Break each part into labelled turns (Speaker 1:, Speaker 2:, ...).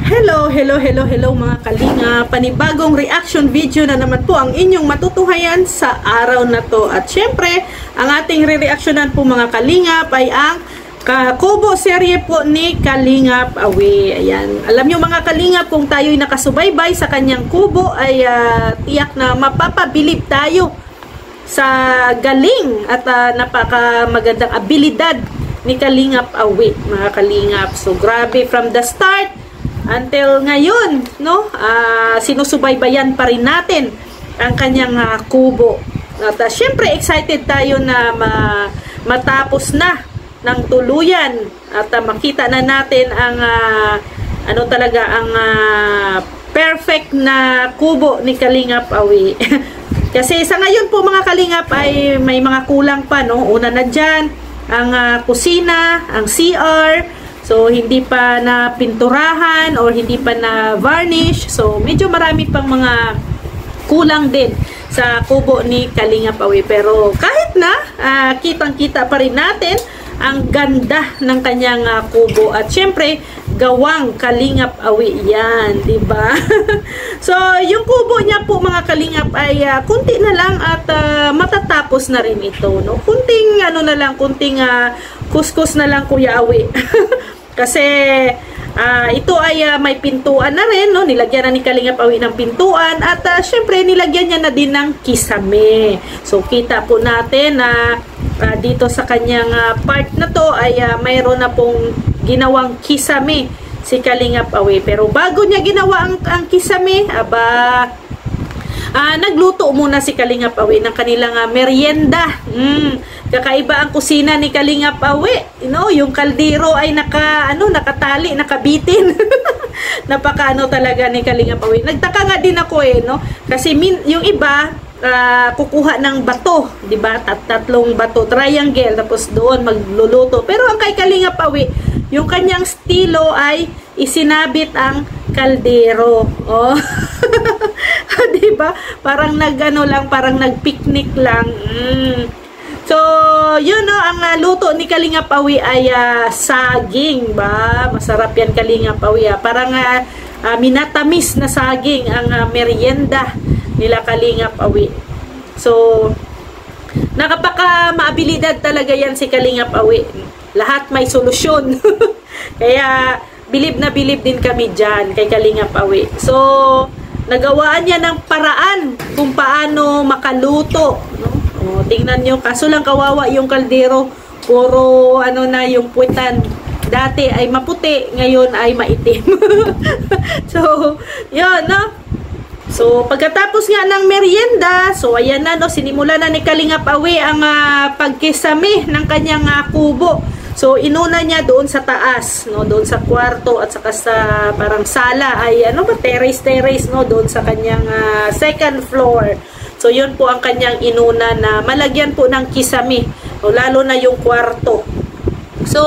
Speaker 1: Hello mga kalinga. Panibagong reaction video na naman po ang inyong matutuhayan sa araw na to. At syempre, ang ating re-reactionan po mga kalingap ay ang Kubo serye po ni Kalingap Awi. Ayan. Alam nyo mga kalingap, kung tayo'y nakasubaybay sa kanyang kubo ay tiyak na mapapabilib tayo sa galing at napakamagandang abilidad ni Kalingap Awi, mga kalingap. So grabe, from the start until ngayon, no? Sinusubaybayan pa rin natin ang kanyang kubo. At syempre excited tayo na matapos na ng tuluyan at makita na natin ang ang perfect na kubo ni Kalingap Awi. Kasi sa ngayon po mga kalingap ay may mga kulang pa, no? Una na dyan ang kusina, ang CR. So, hindi pa na pinturahan or hindi pa na varnish. So, medyo marami pang mga kulang din sa kubo ni Kalingap Awi. Pero kahit na, kitang-kita pa rin natin ang ganda ng kanyang kubo. At syempre, gawang Kalingap Awi yan, diba? So, yung kubo niya po mga kalingap ay kunti na lang at matatapos na rin ito, no? Kunting kunting kuskus na lang Kuya Awi. Kasi ito ay may pintuan na rin, no? Nilagyan na ni Kalingap Awi ng pintuan at syempre nilagyan niya na din ng kisame. So kita po natin na dito sa kanyang part na to ay mayroon na pong ginawang kisame si Kalingap Awi. Pero bago niya ginawa ang kisame, nagluto muna si Kalingap Awi ng kanilang merienda. Kakaiba ang kusina ni Kalingap Awi. You know, yung kaldero ay nakatali, nakabitin. Talaga ni Kalingap Awi. Nagtaka nga din ako no? Kasi yung iba kukuha ng bato, 'di ba? Tatlong bato, triangle, tapos doon magluluto. Pero ang kay Kalingap Awi, yung kanyang estilo ay isinabit ang kaldero. Oh. 'Di ba? Parang parang nagpicnic lang. So, yun no, ang luto ni Kalingap Awi ay saging ba? Masarap yan Kalingap Awi. Parang minatamis na saging ang merienda nila Kalingap Awi. So, nakapaka-maabilidad talaga yan si Kalingap Awi. Lahat may solusyon. Kaya, bilib na bilib din kami dyan kay Kalingap Awi. So, nagawaan niya ng paraan kung paano makaluto, no? O, tingnan nyo, kaso lang kawawa yung kaldero, puro na yung puwitan. Dati ay maputi, ngayon ay maitim. So, yun, no? So, pagkatapos nga ng merienda, so ayan na, no, sinimula na ni Kalingap Awi ang pagkisame ng kanyang kubo. So, inuna niya doon sa taas, no, doon sa kwarto at saka sa parang sala ay terrace, no, doon sa kanyang second floor. So, yun po ang kanyang inuna na malagyan po ng kisame, no, lalo na yung kwarto. So,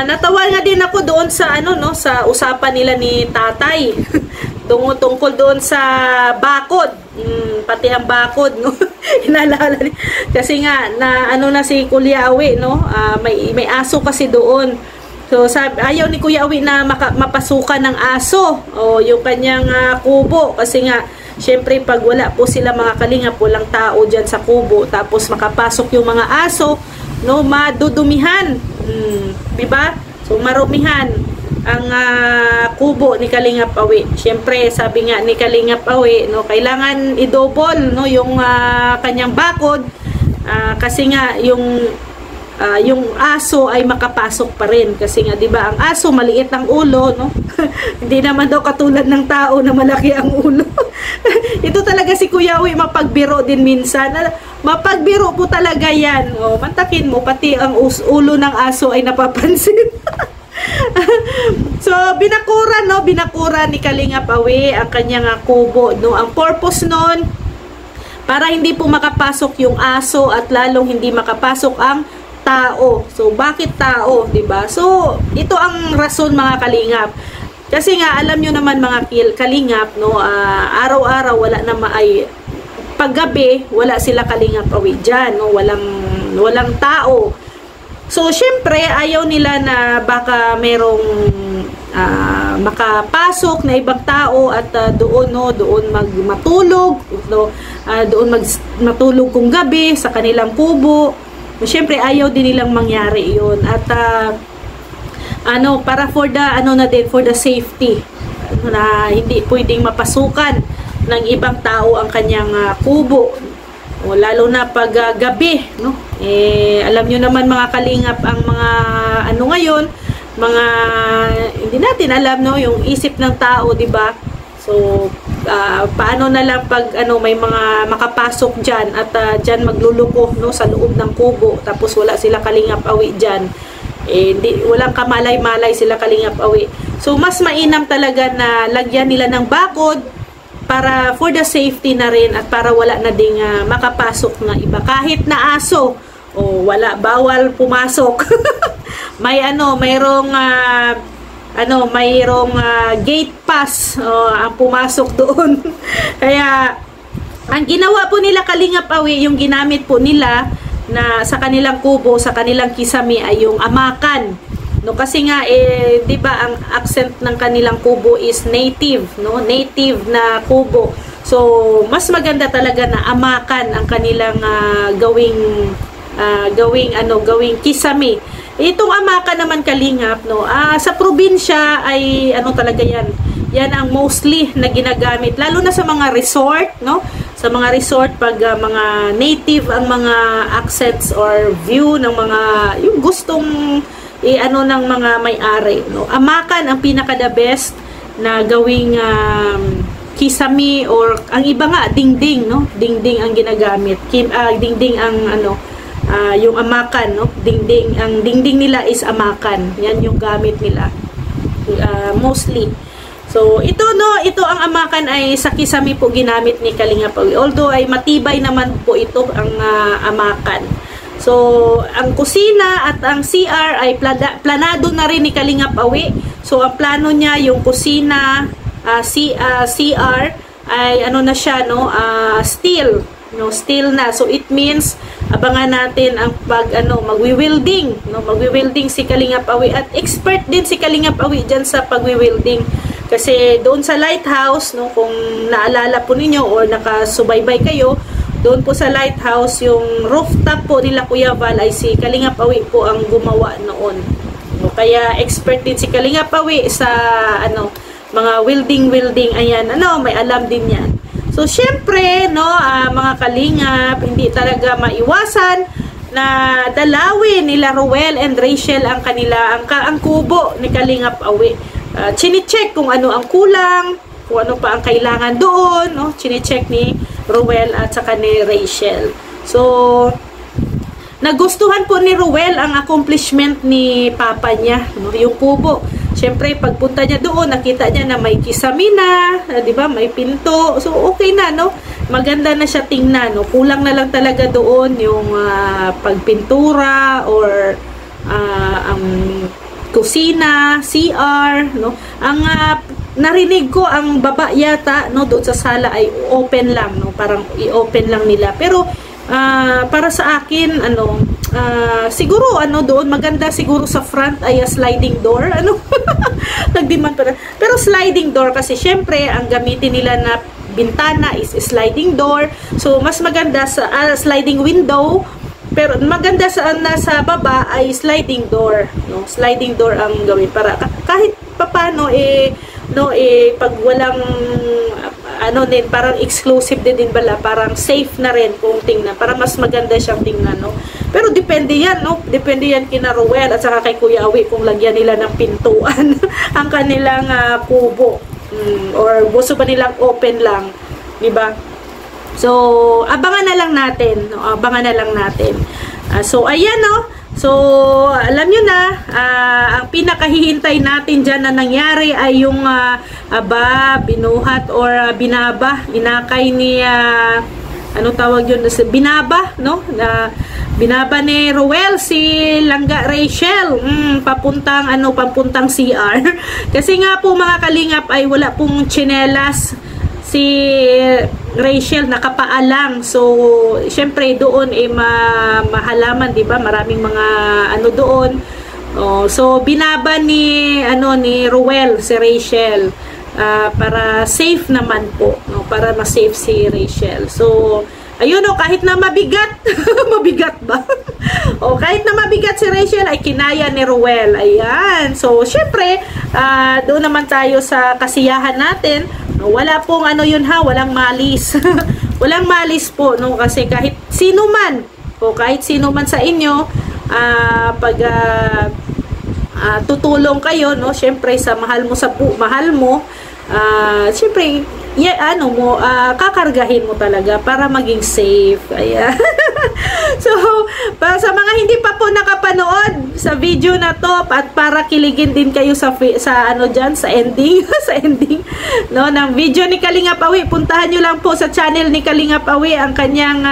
Speaker 1: natawa nga din ako doon sa sa usapan nila ni tatay. Tungkol doon sa bakod. Pati ang bakod, no. Inaalala kasi nga na si Kuya Awi, no. May aso kasi doon. So ayaw ni Kuya Awi na mapasukan ng aso o yung kanyang kubo kasi nga syempre pag wala po sila mga kalingap, walang tao diyan sa kubo, tapos makapasok yung mga aso, no, madudumihan. 'Di ba? So marumihan ang kubo ni Kalingap Awi. Syempre, sabi nga ni Kalingap Awi, no, kailangan i-double, no, yung kanyang bakod kasi nga yung aso ay makapasok pa rin kasi nga 'di ba, ang aso maliit ang ulo, no. Hindi naman daw katulad ng tao na malaki ang ulo. Ito talaga si Kuya Awi, mapagbiro din minsan. Mapagbiro po talaga 'yan. Oh, mantakin mo pati ang ulo ng aso ay napapansin. So, binakura ni Kalingap Awi ang kanyang kubo, no. Ang purpose nun, para hindi po makapasok yung aso at lalong hindi makapasok ang tao. So, bakit tao, 'di ba? So, ito ang rason mga kalingap. Kasi nga, alam nyo naman mga kalingap, no, araw-araw wala na paggabi, wala sila Kalingap Awi dyan, no, walang tao. So, syempre, ayaw nila na baka merong makapasok na ibang tao at doon matulog, no, doon matulog kung gabi sa kanilang kubo. Siyempre ayaw din nilang mangyari 'yon. At para for the safety, na hindi pwedeng mapasukan ng ibang tao ang kanyang kubo. O, lalo na pag gabi, no? Alam nyo naman mga kalingap, ang mga ngayon, mga hindi natin alam, no, yung isip ng tao, 'di ba? So paano na lang pag may mga makapasok diyan at diyan magluluko, no, sa loob ng kubo, tapos wala sila kalingap awi diyan. Walang kamalay-malay sila kalingap awi. So mas mainam talaga na lagyan nila ng bakod para for the safety na rin at para wala na ding makapasok na iba. Kahit na aso, bawal pumasok. mayroong gate pass ang pumasok doon. Kaya ang ginawa po nila kalingap awi, yung ginamit po nila na sa kanilang kubo, sa kanilang kisame ay yung amakan. No, kasi nga 'di ba ang accent ng kanilang kubo is native, no? Native na kubo. So mas maganda talaga na amakan ang kanilang gawing kisame. Itong amakan naman kalingap, no? Sa probinsya ay talaga 'yan. Yan ang mostly na ginagamit lalo na sa mga resort, no? Sa mga resort pag mga native ang mga accents or view ng mga yung gustong ng mga may-ari, no? Amakan ang pinaka the best na gawing kisame, or ang iba nga dingding, no? Dingding ang ginagamit. Dingding ang yung amakan, no? Ang dingding nila is amakan. Yan yung gamit nila mostly. So ito ang amakan ay sa kisame po ginamit ni Kalingap Awi. Although ay matibay naman po ito ang amakan. So, ang kusina at ang CR ay planado na rin ni Kalingap Awi. So, ang plano niya, yung kusina, CR, ay na siya, no? Steel. No? Steel na. So, it means, abangan natin ang magwi-welding. No? Magwi-welding si Kalingap Awi. At expert din si Kalingap Awi dyan sa pagwi-welding. Kasi doon sa lighthouse, no? Kung naalala po ninyo or nakasubaybay kayo, doon po sa lighthouse, yung rooftop po nila Kuya Val ay si Kalingap Awi po ang gumawa noon. Kaya expert din si Kalingap Awi sa mga welding, ayan, may alam din yan. So syempre, no, mga kalingap, hindi talaga maiwasan na dalawin nila Ruel and Rachel ang kubo ni Kalingap Awi. Chine-check kung ano ang kulang, kung ano pa ang kailangan doon, no? Chine-check ni Ruel at saka ni Rachel. So, nagustuhan po ni Ruel ang accomplishment ni papa niya, no? Yung kubo. Siyempre, pagpunta niya doon, nakita niya na may kisame na, 'di ba? May pinto. So, okay na, no? Maganda na siya tingnan, no? Kulang na lang talaga doon yung pagpintura or ang kusina, CR, no? Ang narinig ko ang baba yata, no, doon sa sala ay open lang, no, parang i-open lang nila. Pero para sa akin siguro doon maganda siguro sa front ay sliding door, nagdemand pa. Pero sliding door kasi syempre ang gamitin nila na bintana is sliding door. So mas maganda sa sliding window. Pero maganda sa nasa baba ay sliding door, no? Sliding door ang gawin para kahit papaano pag walang din parang exclusive din bala, parang safe na rin kung tingnan, para mas maganda siyang tingnan, no? Pero depende yan, no? Depende yan kina Ruel at saka kay Kuya Awi kung lagyan nila ng pintuan ang kanilang kubo, or gusto ba nilang open lang, di ba? So abangan na lang natin, no? Abangan na lang natin. So ayan, no? So, alam nyo na, ang pinakahihintay natin dyan na nangyari ay yung binuhat or inakay ni, tawag yun, binaba, no? Binaba ni Ruel si Langga Rachel, papuntang CR. Kasi nga po mga kalingap ay wala pong tsinelas si Rachel, nakapaalang. So, syempre doon mahalaman, 'di ba? Maraming mga doon, Oh, so binaba ni ni Ruel si Rachel para safe naman po, no, para ma-safe si Rachel. So ayun, kahit na mabigat, mabigat ba? Kahit na mabigat si Rachel ay kinaya ni Ruel. Ayan. So syempre, doon naman tayo sa kasiyahan natin. Wala pong walang malis. Walang malis po, no, kasi kahit sino man, kahit sino man sa inyo, pag tutulong kayo, no, syempre sa mahal mo, syempre kakargahin mo talaga para maging safe. Ayan. So, sa mga hindi pa po nakapanood sa video na to, at para kiligin din kayo sa ending, sa ending, no, ng video ni Kalingap Awi, puntahan nyo lang po sa channel ni Kalingap Awi ang kanyang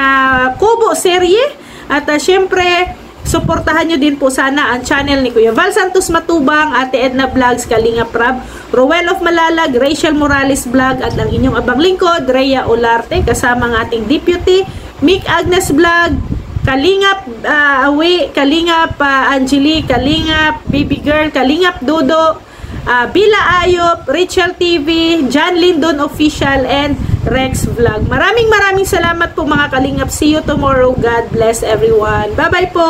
Speaker 1: Kubo serye. At syempre, suportahan nyo din po sana ang channel ni Kuya Val Santos Matubang, Ate Edna Vlogs, Kalingap Rab, Roel of Malalag, Rachel Morales Vlog, at ang inyong abang lingkod, Rhea Olarte, kasama ng ating deputy, Mick Agnes Vlog, Kalingap Awi, Kalingap Angeli, Kalingap Baby Girl, Kalingap Dodo, Bila Ayop, Rachel TV, John Lindon Official, and Rex Vlog. Maraming salamat po mga Kalingap. See you tomorrow. God bless everyone. Bye-bye po!